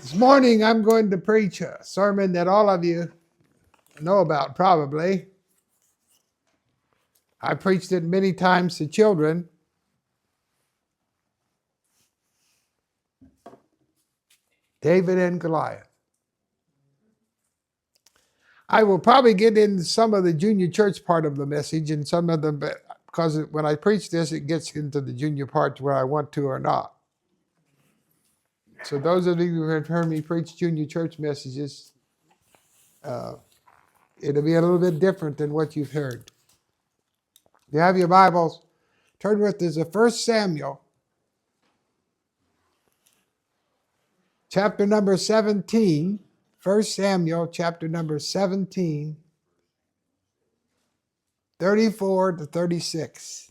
This morning I'm going to preach a sermon that all of you know about probably. I preached it many times to children. David and Goliath. I will probably get into some of the junior church part of the message and some of them, because when I preach this, it gets into the junior part where I want to or not. So those of you who have heard me preach junior church messages, it'll be a little bit different than what you've heard. If you have your Bibles, turn with us to 1 Samuel, chapter number 17. 1 Samuel, chapter number 17, 34 to 36.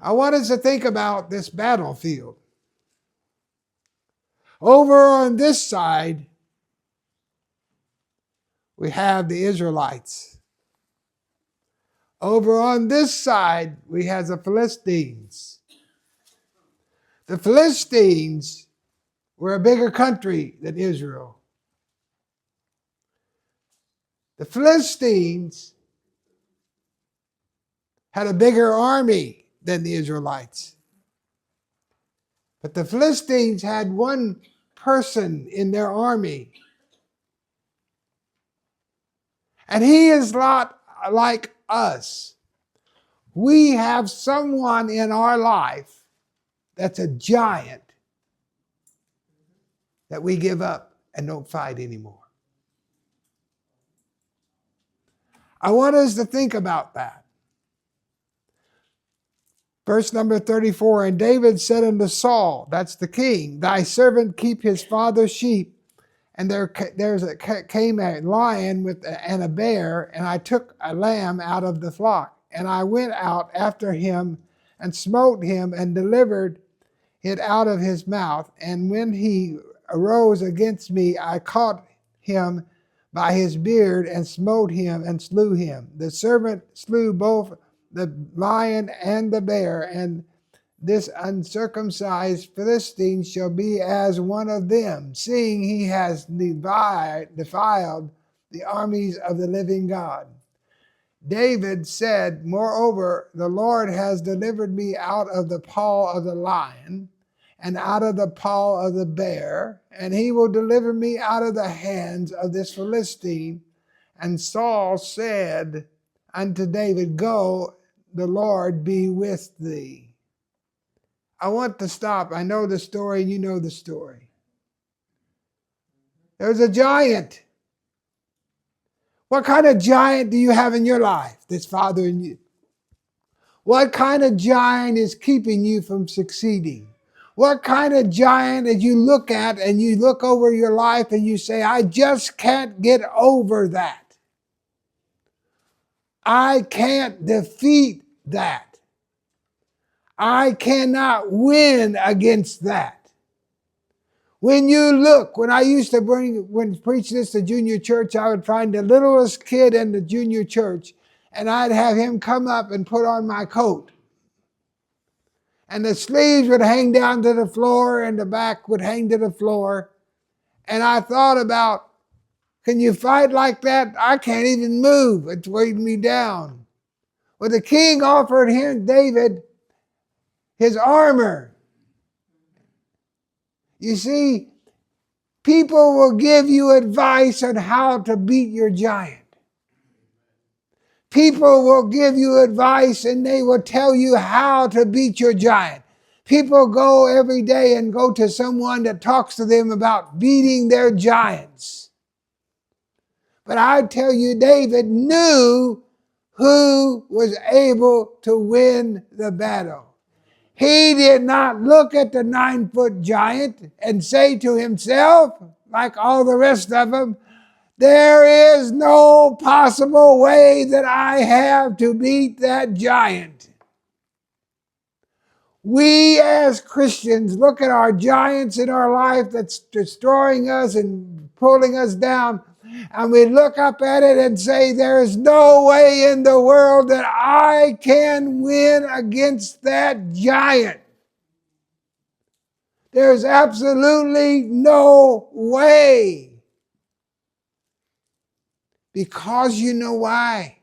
I want us to think about this battlefield. Over on this side, we have the Israelites. Over on this side, we have the Philistines. The Philistines were a bigger country than Israel. The Philistines had a bigger army than the Israelites. But the Philistines had one person in their army. And he is not like us. We have someone in our life that's a giant that we give up and don't fight anymore. I want us to think about that. Verse number 34, and David said unto Saul, that's the king, thy servant keep his father's sheep, and there came a lion and a bear, and I took a lamb out of the flock, and I went out after him and smote him and delivered it out of his mouth. And when he arose against me, I caught him by his beard and smote him and slew him. The servant slew both the lion and the bear, and this uncircumcised Philistine shall be as one of them, seeing he has defiled the armies of the living God. David said, moreover, the Lord has delivered me out of the paw of the lion and out of the paw of the bear, and he will deliver me out of the hands of this Philistine. And Saul said unto David, go, the Lord be with thee. I want to stop. I know the story, and you know the story. There's a giant. What kind of giant do you have in your life that's fathering you? What kind of giant is keeping you from succeeding? What kind of giant that you look at and you look over your life and you say, I just can't get over that. I can't defeat that. I cannot win against that. When you look, when I used to preach this to junior church, I would find the littlest kid in the junior church, and I'd have him come up and put on my coat. And the sleeves would hang down to the floor, and the back would hang to the floor. And I thought about, can you fight like that? I can't even move. It's weighing me down. Well, the king offered him, David, his armor. You see, people will give you advice on how to beat your giant. People will give you advice and they will tell you how to beat your giant. People go every day and go to someone that talks to them about beating their giants. But I tell you, David knew who was able to win the battle. He did not look at the 9-foot giant and say to himself, like all the rest of them, there is no possible way that I have to beat that giant. We as Christians look at our giants in our life that's destroying us and pulling us down, And we look up at it and say, there is no way in the world that I can win against that giant. There's absolutely no way. Because you know why?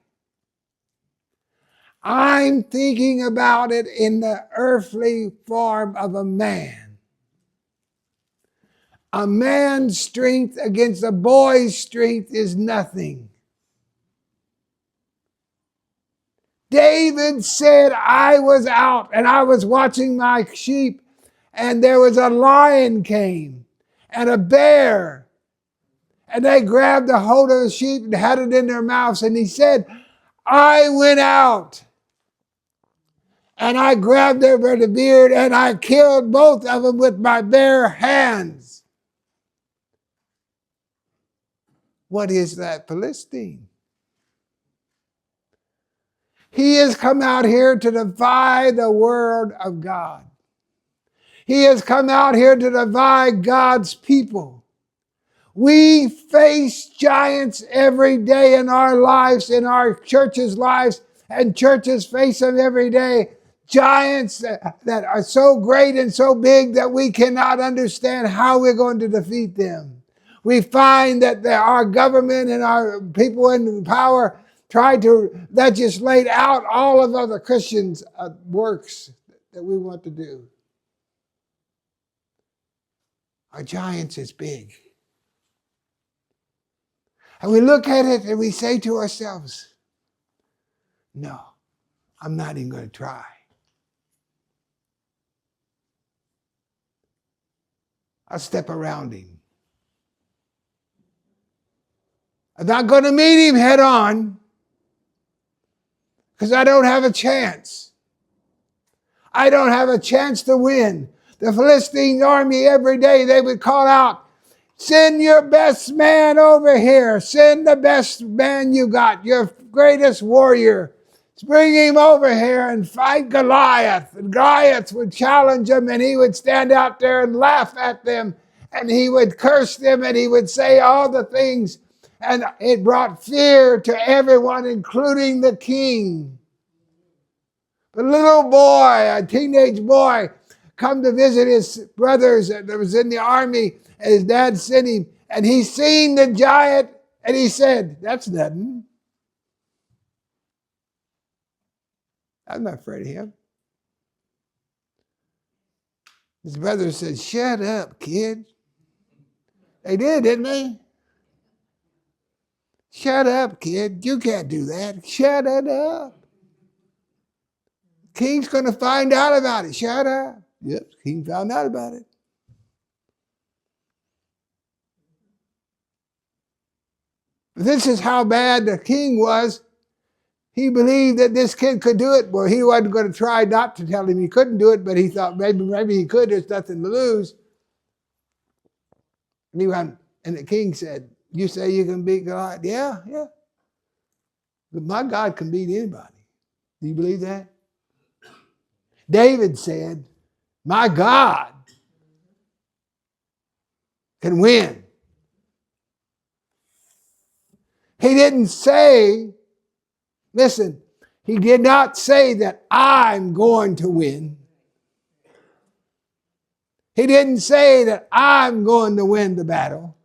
I'm thinking about it in the earthly form of a man. A man's strength against a boy's strength is nothing. David said, I was out and I was watching my sheep, and there was a lion came and a bear, and they grabbed a hold of the sheep and had it in their mouths. And he said, I went out and I grabbed them by the beard and I killed both of them with my bare hands. What is that Philistine? He has come out here to defy the word of God. He has come out here to defy God's people. We face giants every day in our lives, in our churches' lives, and churches face them every day. Giants that are so great and so big that we cannot understand how we're going to defeat them. We find that our government and our people in power try to legislate out all of other Christians' works that we want to do. Our giants is big. And we look at it and we say to ourselves, no, I'm not even going to try. I'll step around him. I'm not going to meet him head on because I don't have a chance. I don't have a chance to win. The Philistine army every day, they would call out, send your best man over here. Send the best man you got, your greatest warrior. Bring him over here and fight Goliath. And Goliath would challenge him, and he would stand out there and laugh at them, and he would curse them, and he would say all the things. And it brought fear to everyone, including the king. The little boy, a teenage boy, come to visit his brothers that was in the army, and his dad sent him, and he seen the giant, and he said, that's nothing. I'm not afraid of him. His brother said, shut up, kid. They did, didn't they? Shut up, kid. You can't do that. Shut it up. King's going to find out about it. Shut up. Yep, King found out about it. This is how bad the king was. He believed that this kid could do it. Well, he wasn't going to try not to tell him he couldn't do it, but he thought maybe he could. There's nothing to lose. And the king said, you say you can beat God? Yeah. But my God can beat anybody. Do you believe that? David said, my God can win. He didn't say, listen, he did not say that I'm going to win. He didn't say that I'm going to win the battle.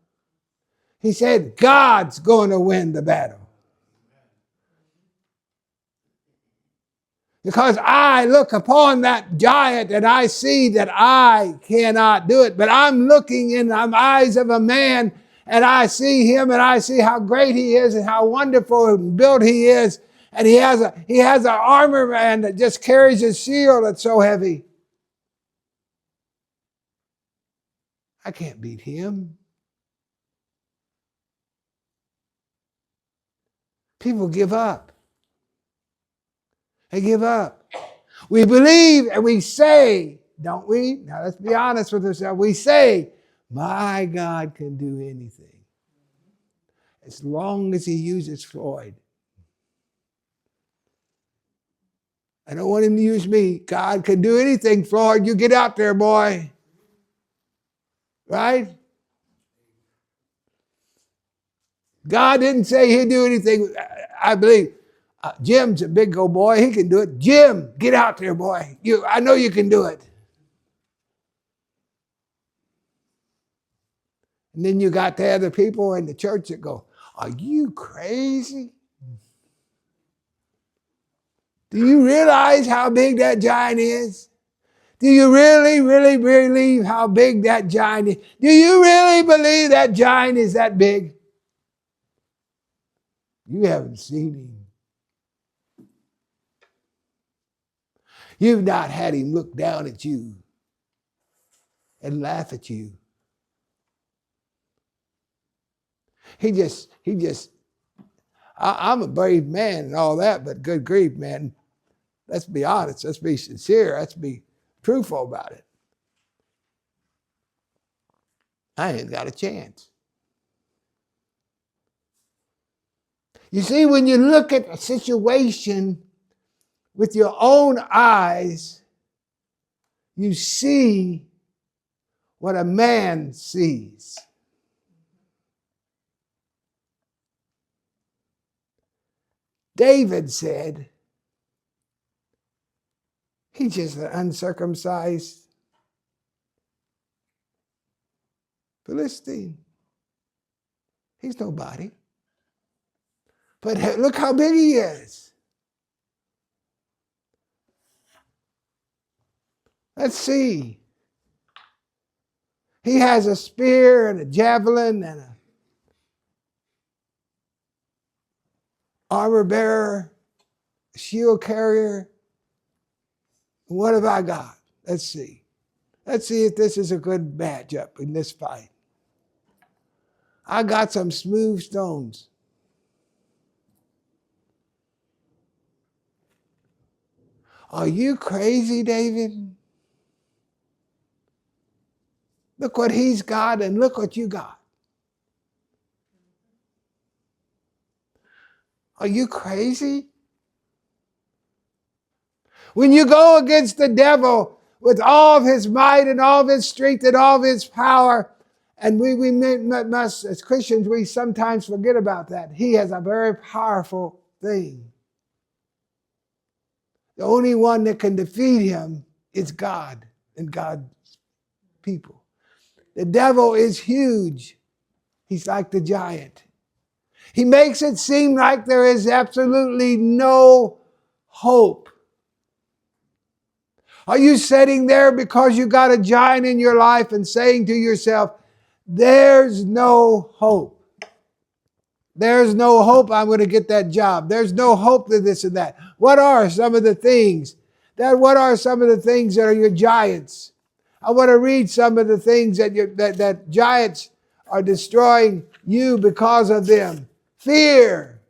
He said, God's going to win the battle. Because I look upon that giant and I see that I cannot do it. But I'm looking in the eyes of a man and I see him and I see how great he is and how wonderful and built he is. And he has an armor man that just carries his shield that's so heavy. I can't beat him. People give up. They give up. We believe and we say, don't we? Now let's be honest with ourselves. We say, my God can do anything. As long as he uses Floyd. I don't want him to use me. God can do anything, Floyd. You get out there, boy. Right? God didn't say he'd do anything. I believe Jim's a big old boy. He can do it. Jim, get out there, boy. I know you can do it. And then you got the other people in the church that go, are you crazy? Do you realize how big that giant is? Do you really, really believe how big that giant is? Do you really believe that giant is that big? You haven't seen him. You've not had him look down at you and laugh at you. I'm a brave man and all that, but good grief, man. Let's be honest. Let's be sincere. Let's be truthful about it. I ain't got a chance. You see, when you look at a situation with your own eyes, you see what a man sees. David said, he's just an uncircumcised Philistine. He's nobody. But look how big he is. Let's see. He has a spear and a javelin and an armor bearer, a shield carrier. What have I got? Let's see. Let's see if this is a good matchup in this fight. I got some smooth stones. Are you crazy, David? Look what he's got and look what you got. Are you crazy? When you go against the devil with all of his might and all of his strength and all of his power, and we must, as Christians, we sometimes forget about that. He has a very powerful thing. The only one that can defeat him is God and God's people. The devil is huge. He's like the giant. He makes it seem like there is absolutely no hope. Are you sitting there because you got a giant in your life and saying to yourself, there's no hope. There's no hope I'm going to get that job. There's no hope to this and that. What are some of the things? What are some of the things that are your giants? I want to read some of the things that giants are destroying you because of them. Fear.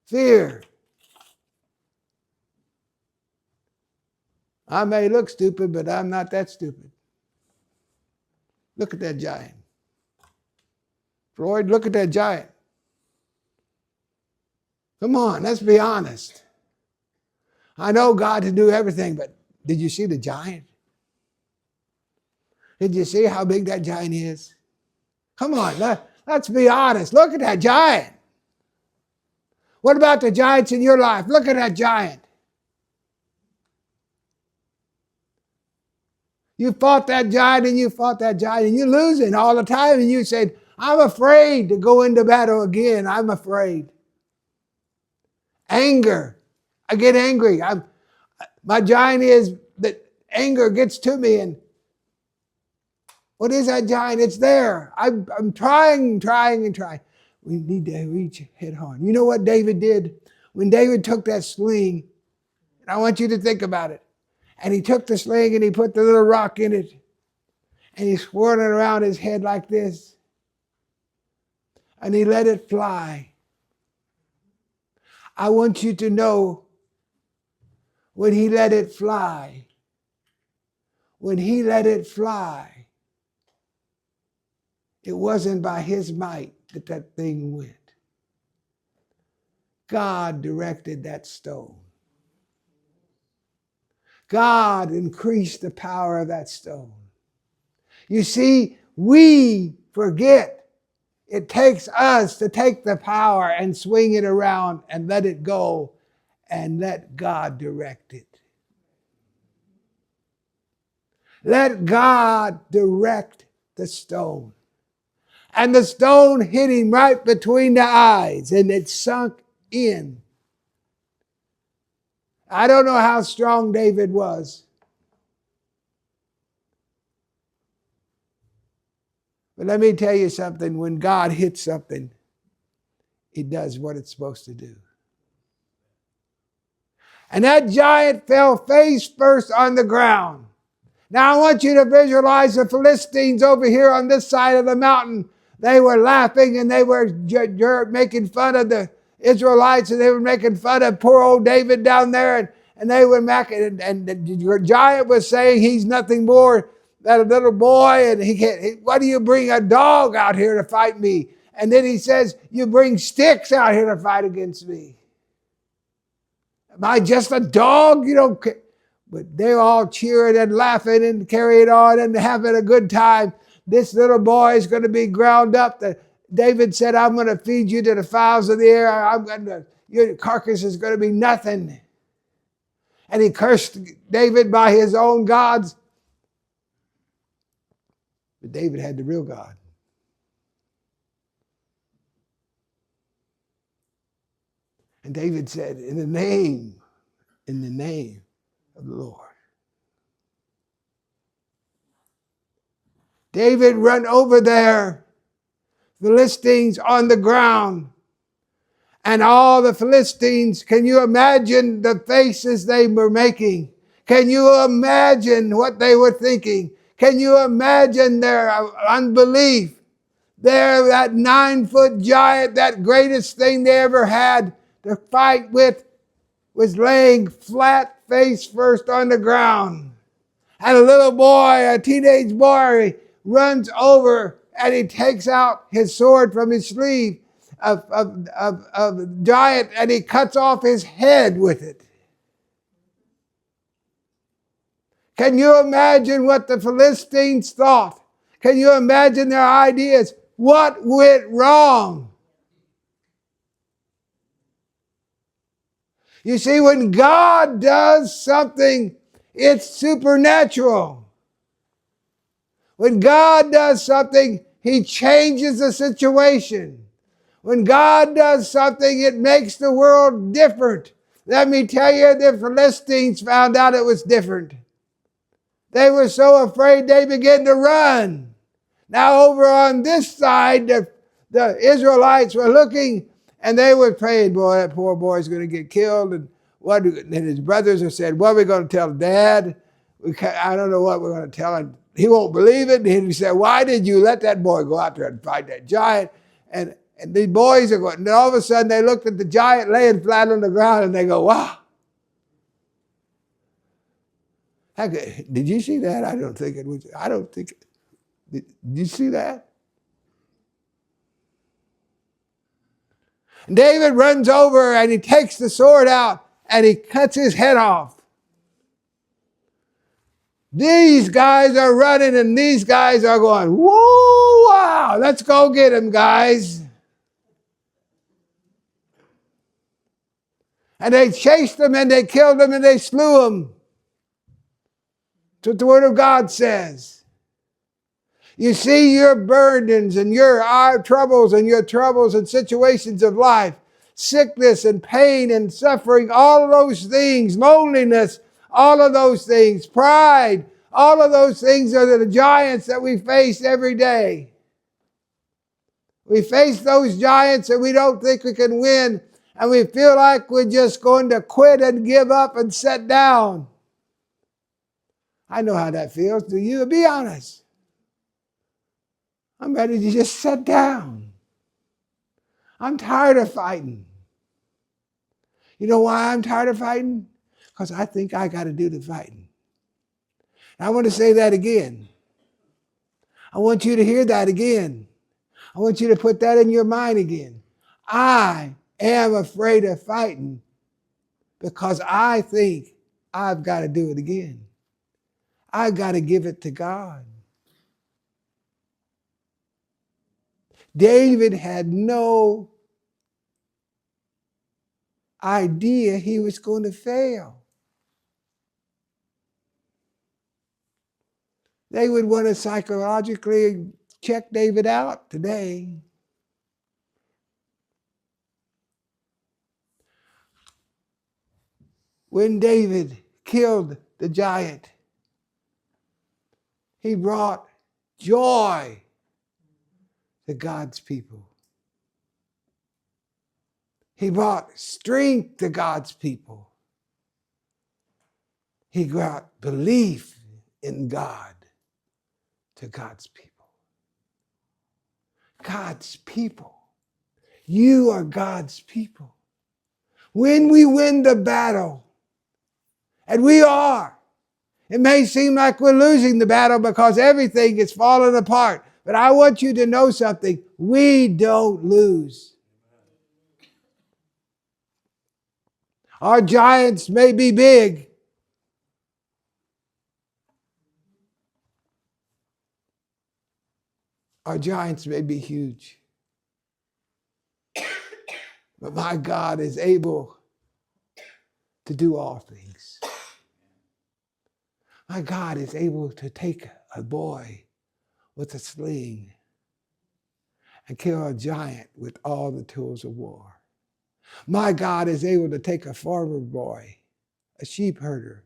Fear. I may look stupid, but I'm not that stupid. Look at that giant. Floyd, look at that giant. Come on, let's be honest. I know God can do everything, but did you see the giant? Did you see how big that giant is? Come on, let's be honest. Look at that giant. What about the giants in your life? Look at that giant. You fought that giant and you fought that giant and you're losing all the time and you said, I'm afraid to go into battle again. I'm afraid. Anger. I get angry. My giant is that anger gets to me. And what is that giant? It's there. I'm trying. We need to reach head on. You know what David did? When David took that sling, and I want you to think about it, and he took the sling and he put the little rock in it, and he swirled it around his head like this, and he let it fly. I want you to know when he let it fly, it wasn't by his might that thing went. God directed that stone. God increased the power of that stone. You see, we forget It takes us to take the power and swing it around and let it go and let God direct it. Let God direct the stone. And the stone hit him right between the eyes and it sunk in. I don't know how strong David was. But let me tell you something. When God hits something, it does what it's supposed to do. And that giant fell face first on the ground. Now I want you to visualize the Philistines over here on this side of the mountain. They were laughing and they were making fun of the Israelites, and they were making fun of poor old David down there. And they were making, and the giant was saying he's nothing more than a little boy, and he can't. Why do you bring a dog out here to fight me? And then he says, you bring sticks out here to fight against me. Am I just a dog? You don't care. But they're all cheering and laughing and carrying on and having a good time. This little boy is going to be ground up. David said, I'm going to feed you to the fowls of the air. Your carcass is going to be nothing. And he cursed David by his own gods. But David had the real God. And David said, in the name of the Lord. David run over there, Philistines on the ground. And all the Philistines, can you imagine the faces they were making? Can you imagine what they were thinking? Can you imagine their unbelief? There, that 9-foot giant, that greatest thing they ever had to fight with, was laying flat face first on the ground. And a little boy, a teenage boy, runs over and he takes out his sword from his sleeve of giant, and he cuts off his head with it. Can you imagine what the Philistines thought? Can you imagine their ideas? What went wrong? You see, when God does something, it's supernatural. When God does something, He changes the situation. When God does something, it makes the world different. Let me tell you, the Philistines found out it was different. They were so afraid they began to run. Now over on this side, the Israelites were looking and they were praying, boy, that poor boy's going to get killed. And his brothers have said, what are we going to tell Dad? I don't know what we're going to tell him. He won't believe it. And he said, why did you let that boy go out there and fight that giant? And these boys are going, and all of a sudden they looked at the giant laying flat on the ground and they go, wow. Did you see that? I don't think it was. Did you see that? And David runs over and he takes the sword out and he cuts his head off. These guys are running and these guys are going, whoa, wow, let's go get him, guys. And they chased him and they killed him and they slew him. That's what the Word of God says. You see, your burdens and our troubles and situations of life, sickness and pain and suffering, all of those things, loneliness, all of those things, pride, all of those things are the giants that we face every day. We face those giants and we don't think we can win, and we feel like we're just going to quit and give up and sit down. I know how that feels. Do you? Be honest. I'm ready to just sit down. I'm tired of fighting. You know why I'm tired of fighting? Because I think I got to do the fighting. And I want to say that again. I want you to hear that again. I want you to put that in your mind again. I am afraid of fighting because I think I've got to do it again. I've got to give it to God. David had no idea he was going to fail. They would want to psychologically check David out today. When David killed the giant, he brought joy to God's people. He brought strength to God's people. He brought belief in God to God's people. God's people. You are God's people. When we win the battle, and we are, it may seem like we're losing the battle because everything is falling apart. But I want you to know something. We don't lose. Our giants may be big. Our giants may be huge. But my God is able to do all things. My God is able to take a boy with a sling and kill a giant with all the tools of war. My God is able to take a farmer boy, a sheep herder,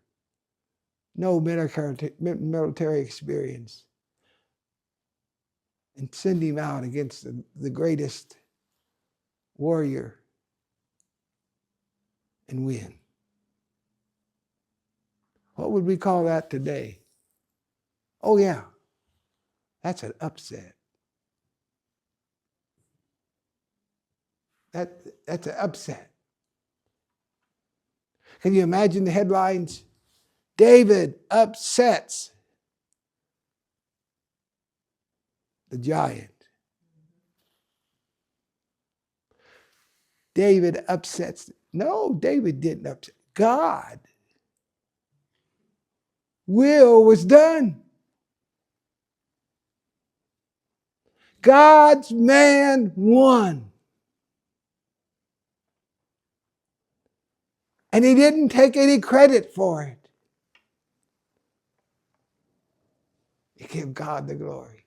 no military experience, and send him out against the greatest warrior and win. What would we call that today? Oh yeah, that's an upset. That's an upset. Can you imagine the headlines? David upsets the giant. David upsets. No, David didn't upset. God. Will was done. God's man won. And he didn't take any credit for it. He gave God the glory.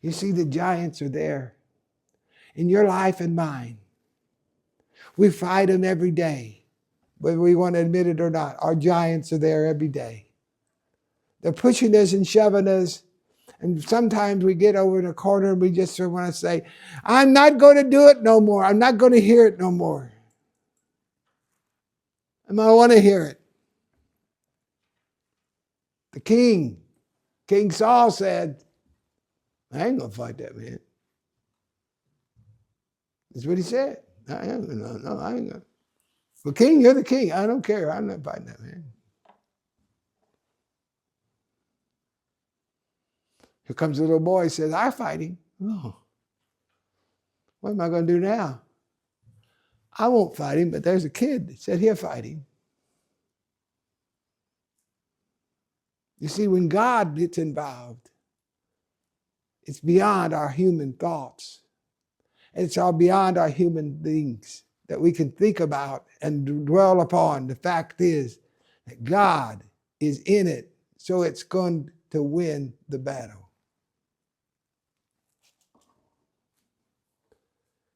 You see, the giants are there in your life and mine. We fight them every day, whether we want to admit it or not. Our giants are there every day. They're pushing us and shoving us. And sometimes we get over in a corner and we just sort of want to say, I'm not going to do it no more. I'm not going to hear it no more. And I want to hear it. The king, King Saul said, I ain't going to fight that man. That's what he said. I ain't going to. Well, king, you're the king. I don't care. I'm not fighting that man. Here comes a little boy, says, I fight him. Oh, what am I going to do now? I won't fight him, but there's a kid that said he'll fight him. You see, when God gets involved, it's beyond our human thoughts. It's all beyond our human things that we can think about and dwell upon. The fact is that God is in it, so it's going to win the battle.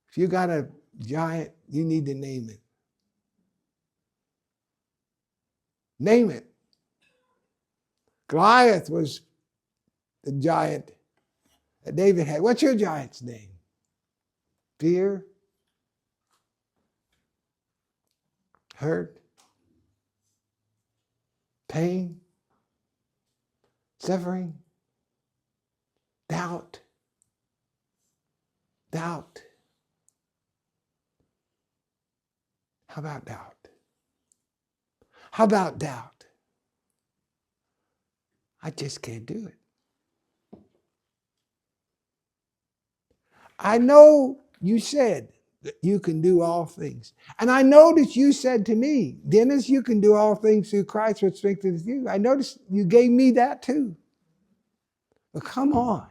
If you got a giant, you need to name it. Name it. Goliath was the giant that David had. What's your giant's name? Fear? Hurt? Pain? Suffering? Doubt? Doubt? How about doubt? How about doubt? I just can't do it. I know you said that you can do all things. And I noticed you said to me, Dennis, you can do all things through Christ which strengthens you. I noticed you gave me that too. But come on.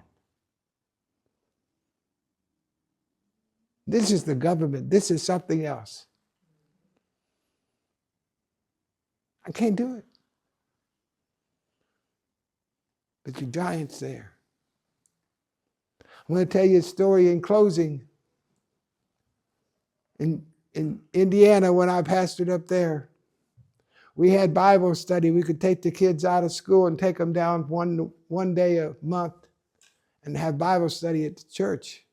This is the government. This is something else. I can't do it. But your giant's there. I'm going to tell you a story in closing. In Indiana, when I pastored up there, we had Bible study. We could take the kids out of school and take them down one day a month and have Bible study at the church.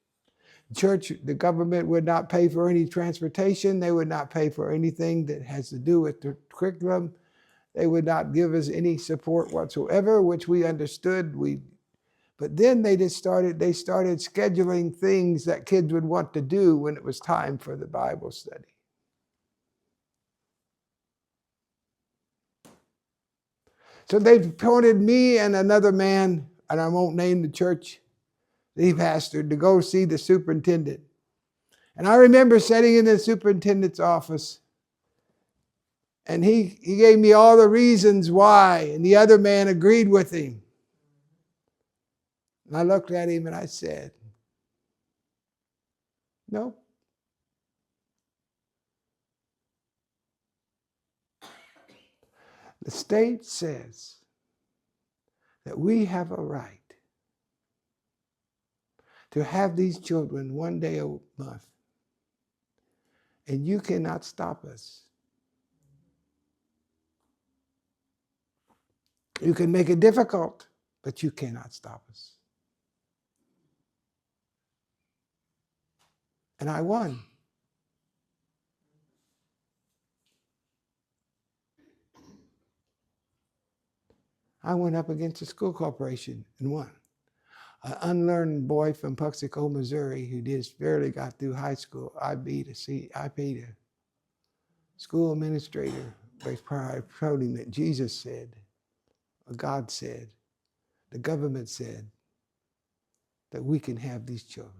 The government would not pay for any transportation. They would not pay for anything that has to do with the curriculum. They would not give us any support whatsoever, which we understood. But then they started scheduling things that kids would want to do when it was time for the Bible study. So they appointed me and another man, and I won't name the church that he pastored, to go see the superintendent. And I remember sitting in the superintendent's office, and he gave me all the reasons why, and the other man agreed with him. And I looked at him and I said, no. The state says that we have a right to have these children one day a month, and you cannot stop us. You can make it difficult, but you cannot stop us. And I won. I went up against the school corporation and won. An unlearned boy from Puxico, Missouri, who just barely got through high school, I paid a school administrator by told him that Jesus said, or God said, the government said, that we can have these children.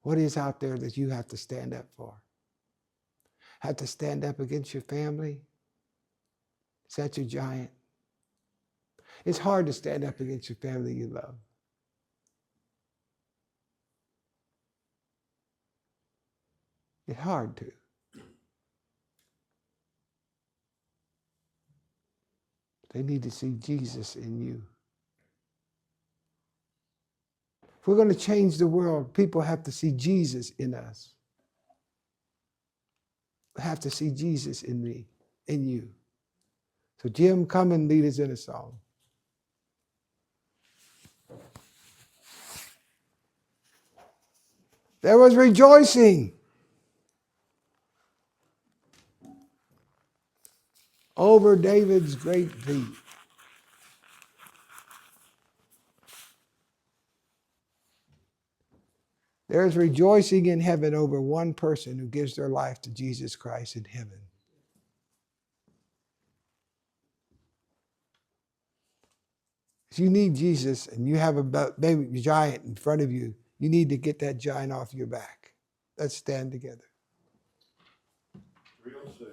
What is out there that you have to stand up for? Have to stand up against your family? Is that your giant? It's hard to stand up against your family you love. It's hard to. They need to see Jesus in you. If we're going to change the world, people have to see Jesus in us. They have to see Jesus in me, in you. So Jim, come and lead us in a song. There was rejoicing over David's great feat. There is rejoicing in heaven over one person who gives their life to Jesus Christ in heaven. If you need Jesus and you have a baby giant in front of you, you need to get that giant off your back. Let's stand together. 306.